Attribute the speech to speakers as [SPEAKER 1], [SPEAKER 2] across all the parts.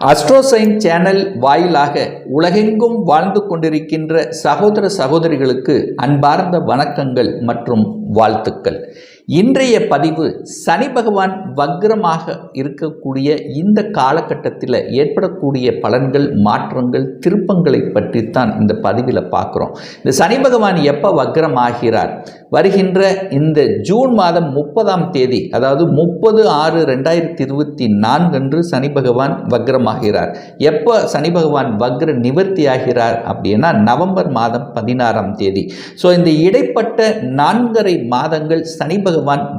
[SPEAKER 1] அஸ்ட்ரோசைன் channel வாயிலாக உலகெங்கும் வாழ்ந்து கொண்டிருக்கின்ற சகோதர சகோதரிகளுக்கு அன்பார்ந்த வணக்கங்கள் மற்றும் வாழ்த்துக்கள். இன்றைய பதிவு சனி பகவான் வக்ரமாக இருக்கக்கூடிய இந்த காலகட்டத்தில் ஏற்படக்கூடிய பலன்கள், மாற்றங்கள், திருப்பங்களை பற்றித்தான் இந்த பதிவில் பார்க்குறோம். இந்த சனி பகவான் எப்போ வக்ரமாகிறார்? வருகின்ற இந்த ஜூன் மாதம் 30ஆம் தேதி, அதாவது 30/6/2024 அன்று சனி பகவான் வக்ரமாகிறார். எப்போ சனி பகவான் வக்ர நிவர்த்தி ஆகிறார் அப்படின்னா நவம்பர் மாதம் 16ஆம் தேதி. ஸோ இந்த இடைப்பட்ட 4.5 மாதங்கள் சனி பகவான்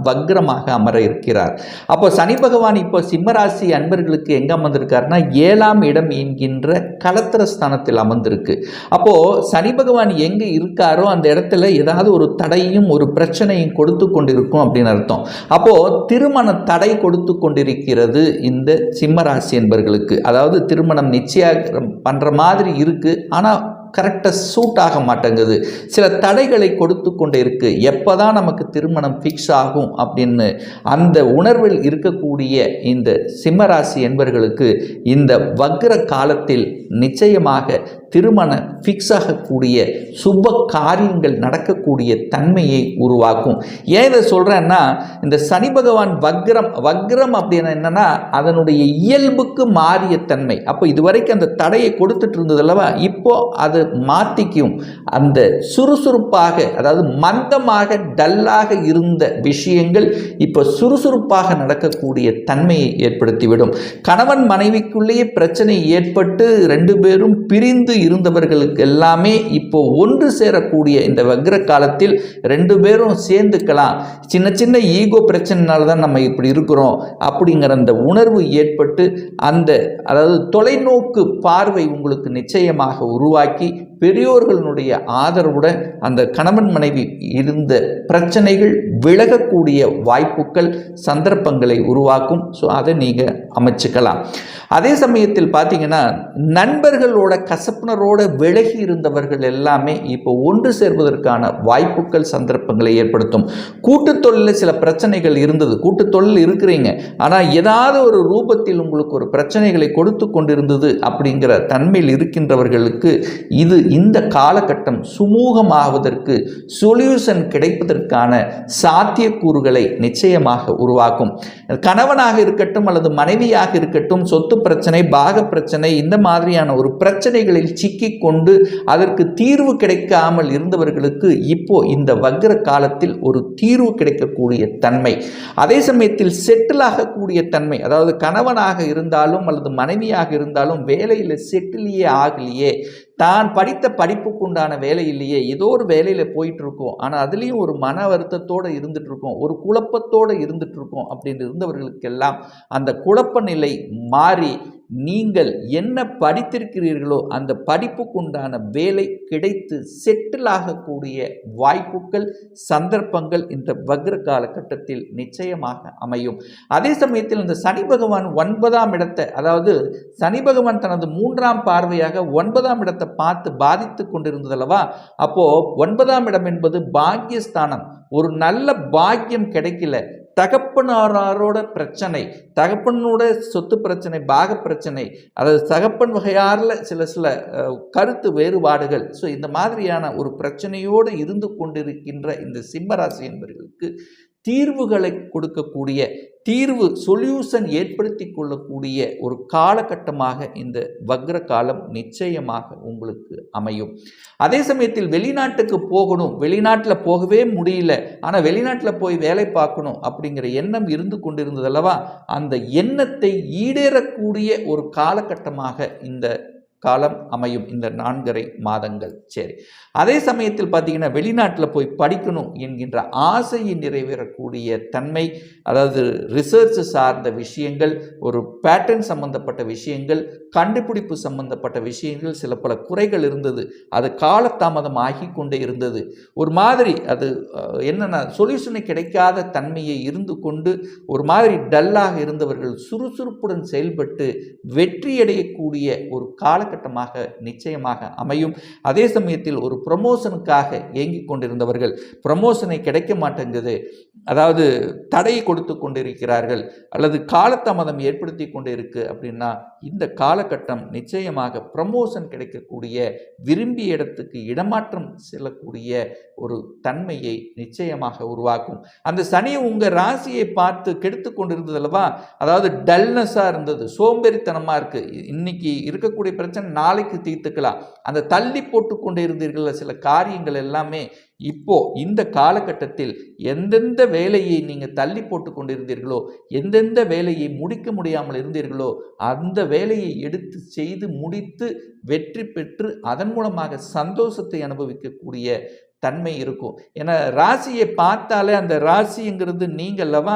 [SPEAKER 1] வக்ரமாக அமர இருக்கிறார். அப்போ சனி பகவான் இப்போ சிம்மராசி அன்பர்களுக்கு எங்க அமர்ந்திருக்காருன்னா 7ஆம் இடம் என்கின்ற கலத்திரஸ்தானத்தில் அமர்ந்திருக்கு. அப்போ சனி பகவான் எங்க இருக்காரோ அந்த இடத்துல ஏதாவது ஒரு தடையும் ஒரு பிரச்சனையும் கொடுத்து கொண்டிருக்கும் அப்படின்னு அர்த்தம். அப்போ திருமண தடை கொடுத்து கொண்டிருக்கிறது இந்த சிம்மராசி என்பர்களுக்கு. அதாவது திருமணம் நிச்சயம் பண்ற மாதிரி இருக்கு, ஆனா கரெக்டாக சூட் ஆக மாட்டேங்குது. சில தடைகளை கொடுத்து கொண்டே இருக்கு. எப்போதான் நமக்கு திருமணம் ஃபிக்ஸ் ஆகும் அப்படின்னு அந்த உணர்வில் இருக்கக்கூடிய இந்த சிம்மராசி என்பவர்களுக்கு இந்த வக்ர காலத்தில் நிச்சயமாக திருமணம் ஃபிக்ஸ் ஆகக்கூடிய சுப காரியங்கள் நடக்கக்கூடிய தன்மையை உருவாக்கும். ஏன் இதை சொல்கிறேன்னா, இந்த சனி பகவான் வக்ரம் அப்படின்னு என்னன்னா அதனுடைய இயல்புக்கு மாறிய தன்மை. அப்போ இதுவரைக்கும் அந்த தடையை கொடுத்துட்டு இருந்தது அல்லவா, இப்போ அது மாற்றிக்கும். அந்த சுறுசுறுப்பாக, அதாவது மந்தமாக டல்லாக இருந்த விஷயங்கள் இப்போ சுறுசுறுப்பாக நடக்கக்கூடிய தன்மையை ஏற்படுத்திவிடும். கணவன் மனைவிக்குள்ளேயே பிரச்சனை ஏற்பட்டு 2 பேரும் பிரிந்து இருந்தவர்களுக்கு எல்லாமே இப்போ ஒன்று சேரக்கூடிய இந்த வக்ர காலத்தில் 2 பேரும் சேர்ந்துக்கலாம். சின்ன சின்ன ஈகோ பிரச்சனைனால தான் நம்ம இப்படி இருக்கிறோம் அப்படிங்கிற அந்த உணர்வு ஏற்பட்டு அதாவது தொலைநோக்கு பார்வை உங்களுக்கு நிச்சயமாக உருவாக்கி பெரியோர்களுடைய ஆதரவுடன் அந்த கணவன் மனைவி இருந்த பிரச்சனைகள் விலகக்கூடிய வாய்ப்புகள், சந்தர்ப்பங்களை உருவாக்கும். ஸோ அதை நீங்கள் அமைச்சுக்கலாம். அதே சமயத்தில் பார்த்தீங்கன்னா நண்பர்களோட கசப்புணரோட விலகி இருந்தவர்கள் எல்லாமே இப்போ ஒன்று சேர்வதற்கான வாய்ப்புகள், சந்தர்ப்பங்களை ஏற்படுத்தும். கூட்டுத் தொழிலில் சில பிரச்சனைகள் இருந்தது. கூட்டுத் தொழில் இருக்கிறீங்க, ஆனால் ஏதாவது ஒரு ரூபத்தில் உங்களுக்கு ஒரு பிரச்சனைகளை கொடுத்து கொண்டிருந்தது அப்படிங்கிற தன்மையில் இருக்கின்றவர்களுக்கு இந்த காலகட்டம் சுமூகமாவதற்கு, சொல்யூஷன் கிடைப்பதற்கான சாத்தியக்கூறுகளை நிச்சயமாக உருவாக்கும். கணவனாக இருக்கட்டும் அல்லது மனைவியாக இருக்கட்டும், சொத்து பிரச்சனை, பாக பிரச்சனை, இந்த மாதிரியான ஒரு பிரச்சனைகளில் சிக்கிக் கொண்டு அதற்கு தீர்வு கிடைக்காமல் இருந்தவர்களுக்கு இப்போ இந்த வக்ர காலத்தில் ஒரு தீர்வு கிடைக்கக்கூடிய தன்மை. அதே சமயத்தில் செட்டில் ஆகக்கூடிய தன்மை, அதாவது கணவனாக இருந்தாலும் அல்லது மனைவியாக இருந்தாலும் வேலையில் செட்டிலேயே ஆகலையே, தான் படித்த படிப்புக்கு உண்டான வேலை இல்லையே, ஏதோ ஒரு வேலையில் போயிட்டு இருக்கோம், ஆனால் அதுலேயும் ஒரு மன வருத்தத்தோடு இருந்துட்டு இருக்கோம், ஒரு குழப்பத்தோடு இருந்துட்டு இருக்கோம் அப்படின்னு இருந்தவர்களுக்கெல்லாம் அந்த குழப்ப நிலை மாறி நீங்கள் என்ன படித்திருக்கிறீர்களோ அந்த படிப்புக்குண்டான வேலை கிடைத்து செட்டில் ஆகக்கூடிய வாய்ப்புகள், சந்தர்ப்பங்கள் இந்த வக்ர காலகட்டத்தில் நிச்சயமாக அமையும். அதே சமயத்தில் இந்த சனி பகவான் 9ஆம் இடத்தை, அதாவது சனி பகவான் தனது 3ஆம் பார்வையாக 9ஆம் இடத்தை பார்த்து பாதித்து கொண்டிருந்ததல்லவா, அப்போ 9ஆம் இடம் என்பது பாக்கியஸ்தானம். ஒரு நல்ல பாக்கியம் கிடைக்கல, தகப்பனாரோட பிரச்சனை, தகப்பனோட சொத்து பிரச்சனை, பாக பிரச்சனை, அதாவது தகப்பன் வகையாரில் சில கருத்து வேறுபாடுகள், ஸோ இந்த மாதிரியான ஒரு பிரச்சனையோடு இருந்து கொண்டிருக்கின்ற இந்த சிம்மராசி என்பவர்களுக்கு தீர்வுகளை கொடுக்கக்கூடிய, சொல்யூஷன் ஏற்படுத்தி கொள்ளக்கூடிய ஒரு காலகட்டமாக இந்த வக்ர காலம் நிச்சயமாக உங்களுக்கு அமையும். அதே சமயத்தில் வெளிநாட்டுக்கு போகணும், வெளிநாட்டில் போகவே முடியல, ஆனால் வெளிநாட்டில் போய் வேலை பார்க்கணும் அப்படிங்கிற எண்ணம் இருந்து கொண்டிருந்தது அல்லவா, அந்த எண்ணத்தை ஈடேறக்கூடிய ஒரு காலகட்டமாக இந்த காலம் அமையும், இந்த 4.5 மாதங்கள். சரி, அதே சமயத்தில் பார்த்தீங்கன்னா வெளிநாட்டில் போய் படிக்கணும் என்கின்ற ஆசையை நிறைவேறக்கூடிய தன்மை, அதாவது ரிசர்ச் சார்ந்த விஷயங்கள், ஒரு பேட்டர்ன் சம்பந்தப்பட்ட விஷயங்கள், கண்டுபிடிப்பு சம்பந்தப்பட்ட விஷயங்கள், சில பல குறைகள் இருந்தது, அது காலதாமதம் ஆகி கொண்டே இருந்தது. ஒரு மாதிரி அது என்னென்ன சொல்யூஷனை கிடைக்காத தன்மையை இருந்து கொண்டு ஒரு மாதிரி டல்லாக இருந்தவர்கள் சுறுசுறுப்புடன் செயல்பட்டு வெற்றியடையக்கூடிய ஒரு காலகட்டமாக நிச்சயமாக அமையும். அதே சமயத்தில் ஒரு ப்ரமோஷனுக்காக ஏங்கிக் கொண்டிருந்தவர்கள், ப்ரமோஷனை கிடைக்க மாட்டேங்குது, அதாவது தடையை கொடுத்து கொண்டிருக்கிறார்கள் அல்லது காலதாமதம் ஏற்படுத்தி கொண்டு இருக்கு அப்படின்னா இந்த காலகட்டம் நிச்சயமாக ப்ரமோஷன் கிடைக்கக்கூடிய, விரும்பிய இடத்துக்கு இடமாற்றம் செல்லக்கூடிய ஒரு தன்மையை நிச்சயமாக உருவாக்கும். அந்த சனி உங்கள் ராசியை பார்த்து கெடுத்து கொண்டிருந்தது அல்லவா, அதாவது டல்னஸாக இருந்தது, சோம்பேறித்தனமாக இருக்குது, இன்னைக்கு இருக்கக்கூடிய பிரச்சனை நாளைக்கு தீர்த்துக்கலாம், அந்த தள்ளி போட்டு கொண்டு இருந்தீர்கள் சில காரியங்கள் எல்லாமே இப்போ இந்த காலகட்டத்தில் எந்தெந்த வேலையை நீங்கள் தள்ளி போட்டு கொண்டிருந்தீர்களோ, எந்தெந்த வேலையை முடிக்க முடியாமல் இருந்தீர்களோ அந்த வேலையை எடுத்து செய்து முடித்து வெற்றி பெற்று அதன் மூலமாக சந்தோஷத்தை அனுபவிக்கக்கூடிய தன்மை இருக்கும். ஏன்னா ராசியை பார்த்தாலே அந்த ராசிங்கிறது நீங்கல்லவா,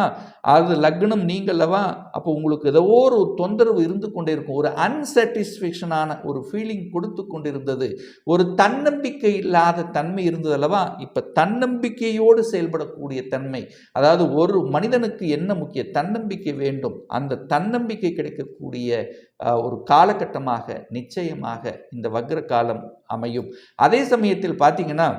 [SPEAKER 1] அது லக்னம் நீங்கல்லவா, அப்போ உங்களுக்கு ஏதோ ஒரு தொந்தரவு இருந்து கொண்டே இருக்கும், ஒரு அன்சாட்டிஸ்ஃபேக்ஷனான ஒரு ஃபீலிங் கொடுத்து கொண்டிருந்தது, ஒரு தன்னம்பிக்கை இல்லாத தன்மை இருந்தது அல்லவா. இப்போ தன்னம்பிக்கையோடு செயல்படக்கூடிய தன்மை, அதாவது ஒரு மனிதனுக்கு என்ன முக்கிய தன்னம்பிக்கை வேண்டும், அந்த தன்னம்பிக்கை கிடைக்கக்கூடிய ஒரு காலகட்டமாக நிச்சயமாக இந்த வக்ர காலம் அமையும். அதே சமயத்தில் பார்த்தீங்கன்னா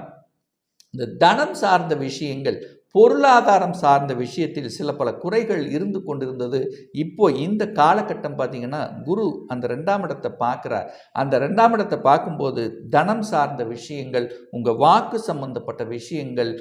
[SPEAKER 1] இந்த தனம் சார்ந்த விஷயங்கள், பொருளாதாரம் சார்ந்த விஷயத்தில் சில பல குறைகள் இருந்து கொண்டிருந்தது. இப்போ இந்த காலகட்டம் பார்த்தீங்கன்னா குரு அந்த 2ஆம் இடத்தை பார்க்குறார். அந்த 2ஆம் இடத்தை பார்க்கும்போது தனம் சார்ந்த விஷயங்கள், உங்கள் வாக்கு சம்பந்தப்பட்ட விஷயங்கள்,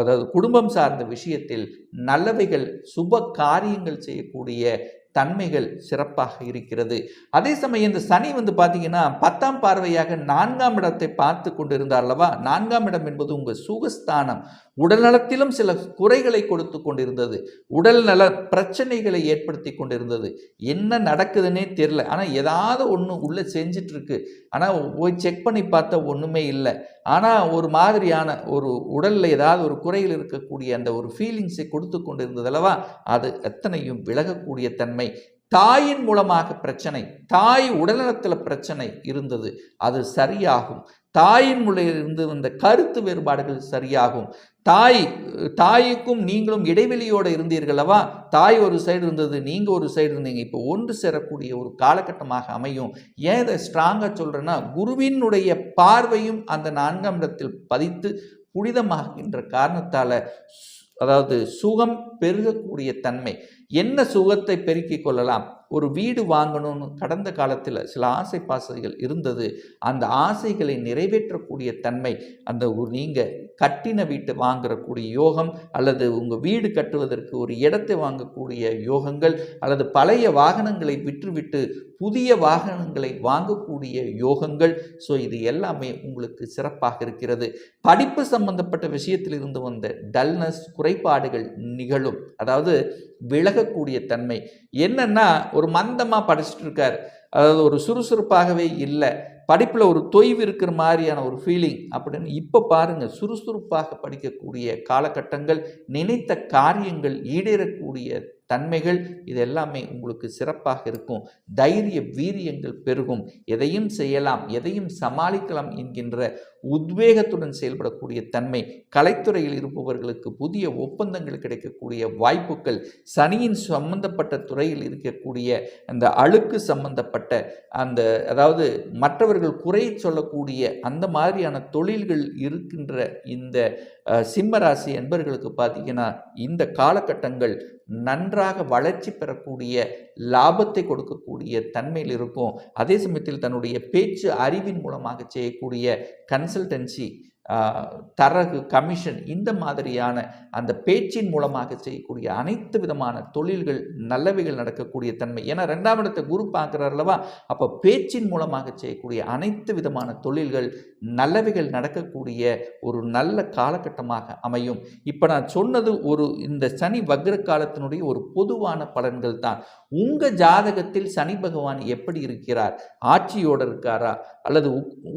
[SPEAKER 1] அதாவது குடும்பம் சார்ந்த விஷயத்தில் நல்லவைகள், சுப காரியங்கள் செய்யக்கூடிய தன்மைகள் சிறப்பாக இருக்கிறது. அதே சமயம் இந்த சனி பார்த்தீங்கன்னா 10ஆம் பார்வையாக 4ஆம் இடத்தை பார்த்து கொண்டிருந்தார் அல்லவா. 4ஆம் இடம் என்பது உங்கள் சுகஸ்தானம். உடல்நலத்திலும் சில குறைகளை கொடுத்து கொண்டிருந்தது, உடல் நல பிரச்சனைகளை ஏற்படுத்தி கொண்டிருந்தது. என்ன நடக்குதுன்னே தெரியல, ஆனால் ஏதாவது ஒன்று உள்ளே செஞ்சிட்டு இருக்கு, ஆனால் போய் செக் பண்ணி பார்த்தா ஒன்றுமே இல்லை, ஆனால் ஒரு மாதிரியான ஒரு உடலில் ஏதாவது ஒரு குறையில் இருக்கக்கூடிய அந்த ஒரு ஃபீலிங்ஸை கொடுத்து கொண்டிருந்தது அல்லவா. அது எத்தனையும் விலகக்கூடிய தன்மை. தாயின் மூலமாக பிரச்சனை, தாய் உடல்நலத்தில் பிரச்சனை இருந்தது, அது சரியாகும். தாயின் மூலம் இருந்து வந்த கருத்து வேறுபாடுகள் சரியாகும். தாய்க்கும் நீங்களும் இடைவெளியோடு இருந்தீர்களவா, தாய் ஒரு சைடு இருந்தது, நீங்கள் ஒரு சைடு இருந்தீங்க, இப்போ ஒன்று சேரக்கூடிய ஒரு காலகட்டமாக அமையும். ஏன் இதை ஸ்ட்ராங்காக சொல்கிறேன்னா, குருவினுடைய பார்வையும் அந்த 4ஆம் இடத்தில் பதித்து புனிதமாகின்ற காரணத்தால், அதாவது சுகம் பெருகக்கூடிய தன்மை. என்ன சுகத்தை பெருக்கிக் கொள்ளலாம், ஒரு வீடு வாங்கணும்னு கடந்த காலத்தில் சில ஆசை பாசைகள் இருந்தது, அந்த ஆசைகளை நிறைவேற்றக்கூடிய தன்மை, அந்த நீங்கள் கட்டின வீட்டை வாங்கக்கூடிய யோகம், அல்லது உங்கள் வீடு கட்டுவதற்கு ஒரு இடத்தை வாங்கக்கூடிய யோகங்கள், அல்லது பழைய வாகனங்களை விற்றுவிட்டு புதிய வாகனங்களை வாங்கக்கூடிய யோகங்கள். ஸோ இது எல்லாமே உங்களுக்கு சிறப்பாக இருக்கிறது. படிப்பு சம்பந்தப்பட்ட விஷயத்தில் இருந்து வந்த டல்னஸ், குறைபாடுகள் நிகழும், அதாவது விலகக்கூடிய தன்மை. என்னன்னா ஒரு மந்தமாக படிச்சுட்டு இருக்கார், அதாவது ஒரு சுறுசுறுப்பாகவே இல்லை, படிப்பில் ஒரு தொய்வு இருக்கிற மாதிரியான ஒரு ஃபீலிங் அப்படின்னு. இப்போ பாருங்கள், சுறுசுறுப்பாக படிக்கக்கூடிய காலகட்டங்கள், நினைத்த காரியங்கள் ஈடேறக்கூடிய தன்மைகள், இது எல்லாமே உங்களுக்கு சிறப்பாக இருக்கும். தைரிய வீரியங்கள் பெருகும், எதையும் செய்யலாம், எதையும் சமாளிக்கலாம் என்கின்ற உத்வேகத்துடன் செயல்படக்கூடிய தன்மை. கலைத்துறையில் இருப்பவர்களுக்கு புதிய ஒப்பந்தங்கள் கிடைக்கக்கூடிய வாய்ப்புகள், சனியின் சம்பந்தப்பட்ட துறையில் இருக்கக்கூடிய அந்த அழுக்கு சம்பந்தப்பட்ட அந்த, அதாவது மற்றவர்கள் குறை சொல்லக்கூடிய அந்த மாதிரியான தொழில்கள் இருக்கின்ற இந்த சிம்மராசி என்பவர்களுக்கு பார்த்தீங்கன்னா இந்த காலகட்டங்கள் நன்றாக வளர்ச்சி பெறக்கூடிய, லாபத்தை கொடுக்கக்கூடிய தன்மையில் இருக்கும். அதே சமயத்தில் தன்னுடைய பேச்சு அறிவின் மூலமாக செய்யக்கூடிய கன்சல்டன்சி, தரகு, கமிஷன், இந்த மாதிரியான அந்த பேச்சின் மூலமாக செய்யக்கூடிய அனைத்து விதமான தொழில்கள், நல்லவைகள் நடக்கக்கூடிய தன்மை. ஏன்னா 2ஆம் இடத்தை குரு பார்க்குறார் அல்லவா, அப்போ பேச்சின் மூலமாக செய்யக்கூடிய அனைத்து விதமான தொழில்கள், நல்லவைகள் நடக்கக்கூடிய ஒரு நல்ல காலகட்டமாக அமையும். இப்போ நான் சொன்னது இந்த சனி வக்ர காலத்தினுடைய ஒரு பொதுவான பலன்கள் தான். உங்கள் ஜாதகத்தில் சனி பகவான் எப்படி இருக்கிறார், ஆட்சியோடு இருக்காரா, அல்லது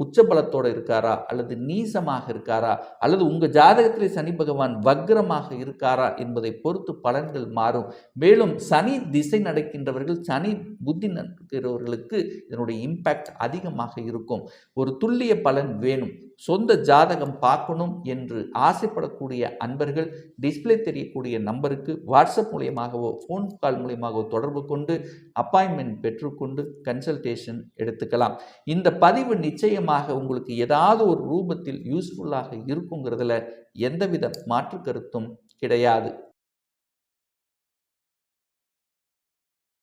[SPEAKER 1] உச்சபலத்தோடு இருக்காரா, அல்லது நீசமாக இருக்காரா, அல்லது உங்கள் ஜாதகத்திலே சனி பகவான் வக்ரமாக இருக்காரா என்பதை பொறுத்து பலன்கள் மாறும். மேலும் சனி திசை நடக்கின்றவர்கள், சனி புத்தி நடக்கிறவர்களுக்கு இதனுடைய இம்பேக்ட் அதிகமாக இருக்கும். ஒரு துல்லிய பலன் வேணும், சொந்த ஜாதகம் பார்க்கணும் என்று ஆசைப்படக்கூடிய அன்பர்கள் டிஸ்பிளே தெரியக்கூடிய நம்பருக்கு வாட்ஸ்அப் மூலியமாகவோ ஃபோன் கால் மூலியமாகவோ தொடர்பு கொண்டு அப்பாயின்மெண்ட் பெற்றுக்கொண்டு கன்சல்டேஷன் எடுத்துக்கலாம். இந்த பதிவு நிச்சயமாக உங்களுக்கு ஏதாவது ஒரு ரூபத்தில் யூஸ்ஃபுல்லாக இருக்குங்கிறதுல எந்தவித மாற்று கருத்தும் கிடையாது.